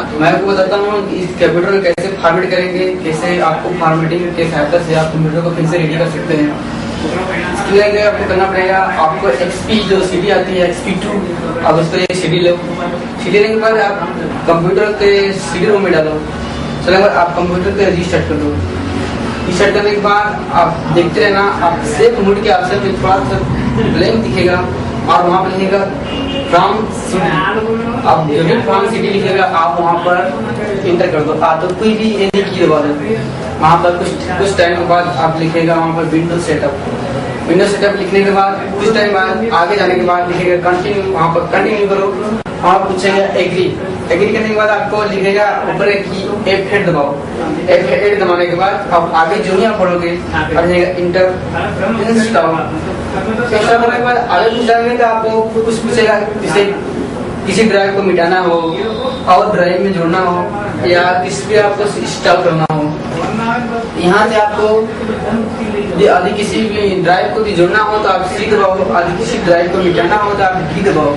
मैं आपको बताता हूँ इस कंप्यूटर को कैसे फॉर्मेट करेंगे, कैसे आपको फॉर्मेटिंग के सहायता से आप कंप्यूटर को फिर से रेडी कर सकते हैं। इसके लिए आपको करना पड़ेगा, आपको XP जो CD आती है XP2, आप उसको एक CD लो। CD लेने के बाद आप कंप्यूटर के CD रोम में डालो। चलने के बाद आप कंप्यूटर को रीस्टार्ट कर दो। रीस्टार्ट करने के बाद आप देखते रहना, आप सेव मोड के ऑप्शन में थोड़ा सा ब्लैंक दिखेगा और वहाँ पर लिखेगा फ्रॉम सिटी। आप जो भी फ्रॉम सिटी लिखेगा आप वहाँ पर इंटर कर दो। तो कोई भी एनी की दबा दो। वहाँ पर कुछ टाइम के बाद आप लिखेगा वहाँ पर विंडोज सेटअप। विंडोज सेटअप लिखने के बाद कुछ टाइम बाद आगे जाने के बाद लिखेगा कंटिन्यू। वहाँ पर कंटिन्यू करो। वहाँ पूछेगा एग्री। एग्री करने के बाद आपको लिखेगा ऊपर की F8 दबाओ। F8 दबाने के बाद आप आगे जो ही आप पढ़ोगे और इंटर इंस्टॉल करने के बाद आगे कुछ जाएंगे तो आपको कुछ पूछेगा, जैसे किसी ड्राइव को मिटाना हो और ड्राइव में जोड़ना हो या किसी भी आपको इंस्टॉल करना हो। यहाँ से आपको यदि किसी भी ड्राइव को भी जोड़ना हो तो आप C दबाओ, यदि किसी ड्राइव को मिटाना हो तो आप D दबाओ।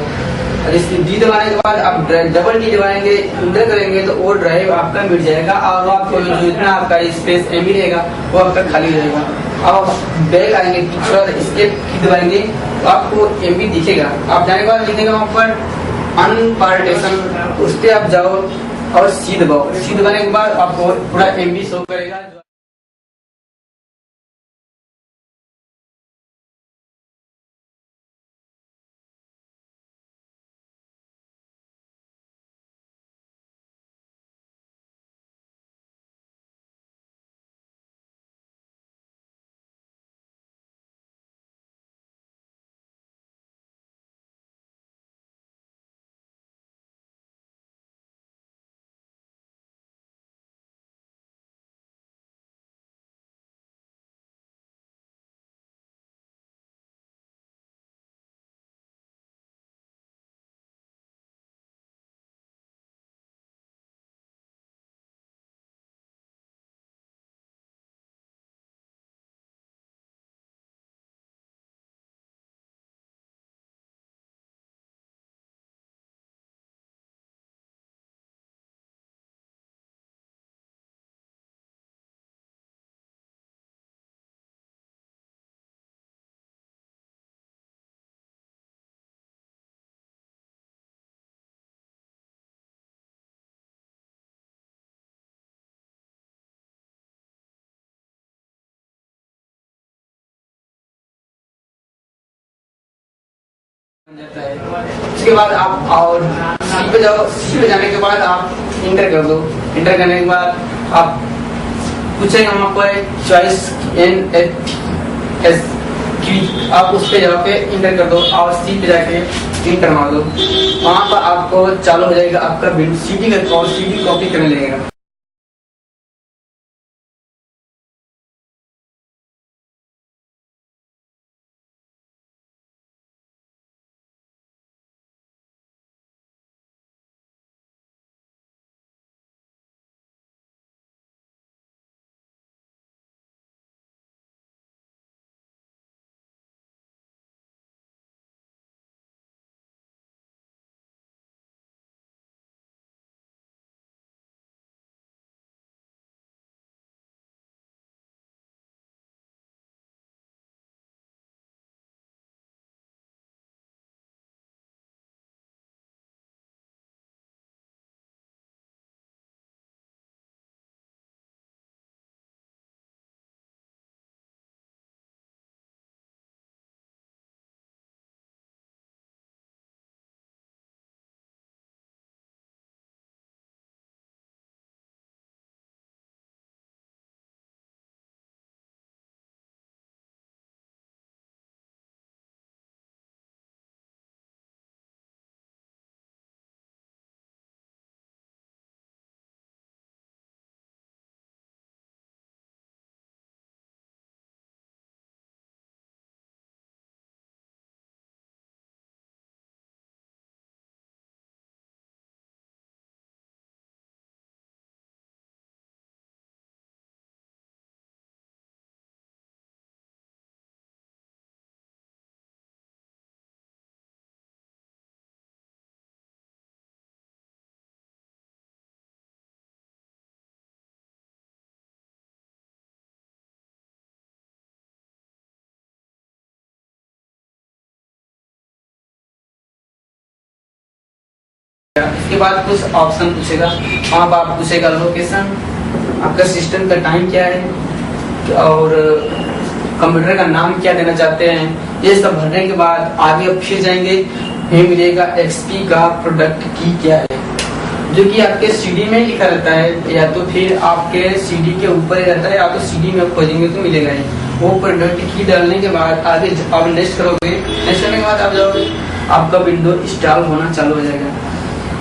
और इस D दबाने के बाद आप डबल D दबाएंगे, इंटर करेंगे तो वो ड्राइव आपका मिट जाएगा और आपको जो इतना आपका स्पेस MB रहेगा वो आपका खाली रहेगा। अब आप बैक आएंगे, थोड़ा एस्केप की दबाएंगे तो आपको MB दिखेगा। आप जाने के बाद लिखेगा वहाँ पर अनपार्टीशन, उस पर आप जाओ और C दबाओ। C दबाने के बाद आपको पूरा MB शो करेगा। उसके बाद आप और सी पे जाओ। सी पे जाने के बाद आप इंटर कर दो। इंटर करने के बाद आप पूछेंगे वहाँ पर चॉइस NS की, आप उस पे जाके इंटर कर दो और सी पे जाके इंटर मार दो। वहाँ पर आपको चालू हो जाएगा आपका CD का CD कॉपी करने लगेगा। इसके बाद कुछ ऑप्शन पूछेगा, वहाँ पर आप पूछेगा लोकेशन, आपका सिस्टम का टाइम क्या है और कंप्यूटर का नाम क्या देना चाहते हैं। ये सब भरने के बाद आगे अब फिर जाएंगे, ये मिलेगा एक्सपी का प्रोडक्ट की क्या है, जो कि आपके सीडी में लिखा रहता है, या तो फिर आपके सीडी के ऊपर ही रहता है, या तो सीडी में खोजेंगे तो मिलेगा ही। वो प्रोडक्ट की डालने के बाद आगे आप नेक्स्ट करोगे, नेक्स्ट करने के बाद आप जाओगे, आपका विंडो इंस्टॉल होना चालू हो जाएगा।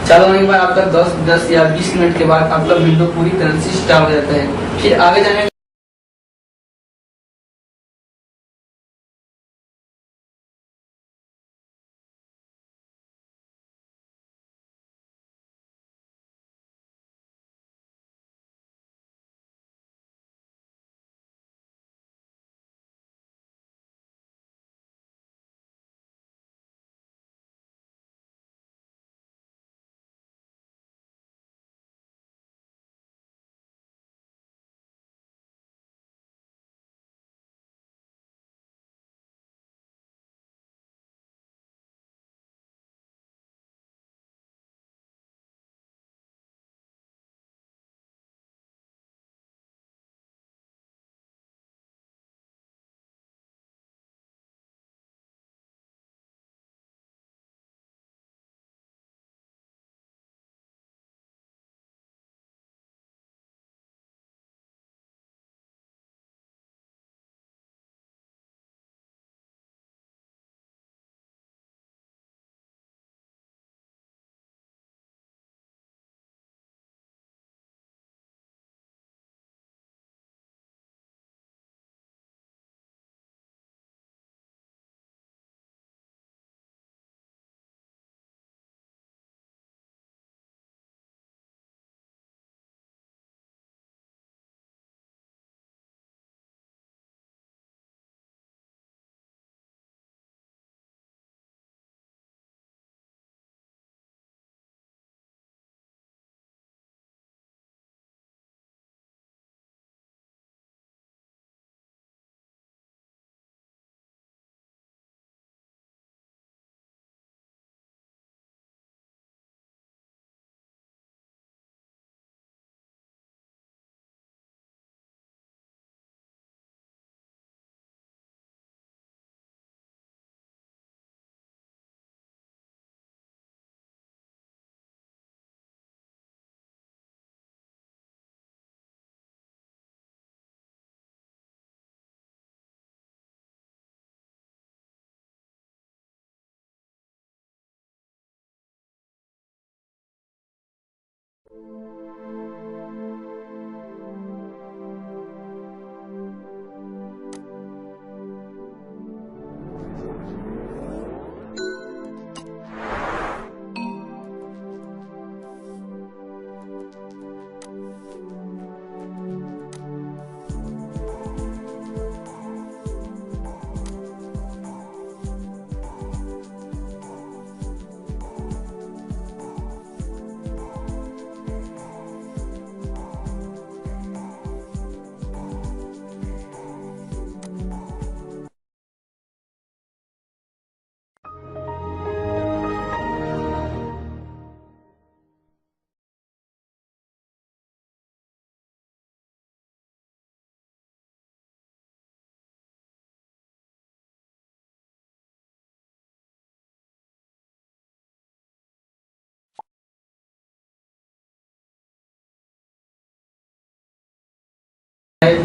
चालू होने के बाद आपका 10 या 20 मिनट के बाद आपका विंडो पूरी तरह से इंस्टॉल हो जाता है। फिर आगे जाने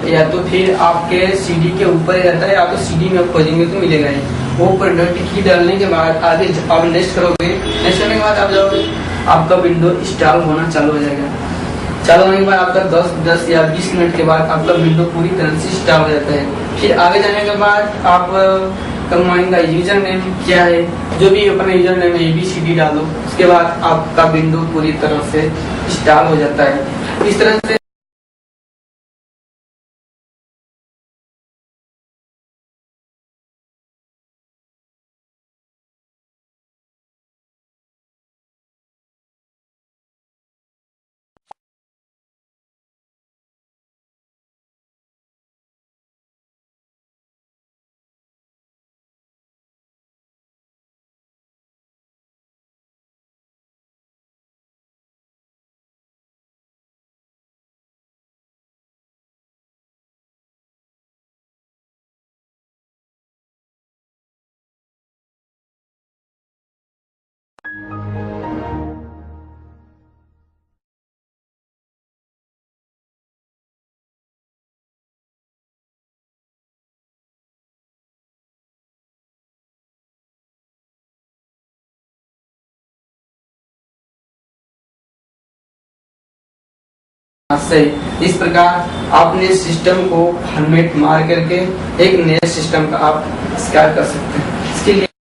या तो फिर आपके सीडी के ऊपर ही रहता है, या तो सीडी में खोजेंगे तो मिलेगा ही। वो प्रोडक्ट की डालने के बाद आगे आप नेक्स्ट करोगे, नेक्स्ट करने के बाद आप जाओगे, आपका विंडो इंस्टॉल होना चालू हो जाएगा। चालू होने के बाद आपका 10 या 20 मिनट के बाद आपका विंडो पूरी तरह से इंस्टॉल हो जाता है। फिर आगे जाने के बाद आप कंबाइन यूजर नेम क्या है, जो भी अपना यूजर नेम ABCD डालो, उसके बाद आपका विंडो पूरी तरह से इंस्टॉल हो जाता है। इस तरह से हाथ से। इस प्रकार आपने सिस्टम को फॉर्मेट मार करके एक नए सिस्टम का आप स्कैन कर सकते हैं। इसके लिए